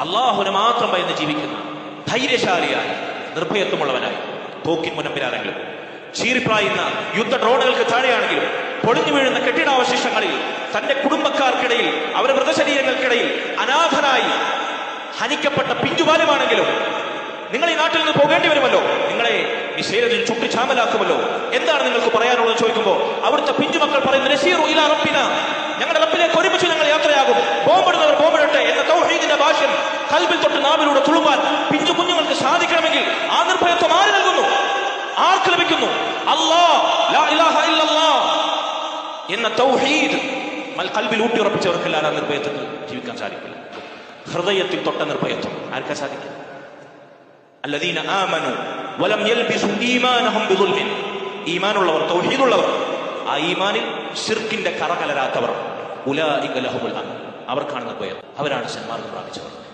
അള്ളാഹുവിനെ മാത്രം ഭയന്ന് ജീവിക്കുന്ന ധൈര്യശാലിയായി നിർഭയത്വമുള്ളവനായി തോക്കിൻ മുനമ്പിലാണെങ്കിലും ചീറിപ്പായുന്ന യുദ്ധ ഡ്രോണുകൾക്ക് താഴെയാണെങ്കിലും പൊളിഞ്ഞു വീഴുന്ന കെട്ടിടാവശിഷ്ടങ്ങളിൽ തന്റെ കുടുംബക്കാർക്കിടയിൽ അവരുടെ മൃതശരീരങ്ങൾക്കിടയിൽ അനാഥനായി ഹനിക്കപ്പെട്ട പിഞ്ചുബാലമാണെങ്കിലും നിങ്ങൾ ഈ നാട്ടിൽ നിന്ന് പോകേണ്ടി വരുമല്ലോ, നിങ്ങളെ ഈ ശരീരത്തിൽ ചുട്ടി ചാമലാക്കുമല്ലോ, എന്താണ് നിങ്ങൾക്ക് പറയാനുള്ളത് ചോദിക്കുമ്പോൾ അവിടുത്തെ പിഞ്ചുമക്കൾ പറയുന്നു, നസീറു ഇലാ റബ്ബിനാ, ഞങ്ങളുടെ റബ്ബിലേക്ക് ഒരുമിച്ച് ഞങ്ങൾ യാത്രയാകും, ബോംബിടുന്നവർ ബോംബിടട്ടെ എന്ന തൗഹീദിന്റെ ഭാഷ്യം കൽബിൽ തൊട്ട് നാവിലൂടെ തുളുമ്പാൻ പിഞ്ചു കുഞ്ഞുങ്ങൾക്ക് സാധിക്കണമെങ്കിൽ ആ നിർഭയത്വം ആര് നൽകുന്നു, ആർക്ക് ലഭിക്കുന്നു? അല്ലാഹ്, ലാ ഇലാഹ ഇല്ലല്ലാഹ് എന്ന തൗഹീദ് കൽബിൽ ഊട്ടിയുറപ്പിച്ചവർക്കെല്ലാം ആ നിർഭയത്വത്തിൽ ജീവിക്കാൻ സാധിക്കില്ല. ഹൃദയത്തിൽ തൊട്ട നിർഭയത്വം ആർക്കാ സാധിക്കും? الذين آمنوا ولم يلبسوا إيمانهم بظلم. ഈമാനുള്ളവർ, തൗഹീദുള്ളവർ, ആ ഈമാനിൽ ശിർക്കിന്റെ കറ കലരാത്തവർ, ഉലൈക ലഹുമുൽ അംൻ, അവർക്കാണ് നിർഭയം, അവരാണ് സന്മാർഗ്ഗം പ്രാപിച്ചവർ.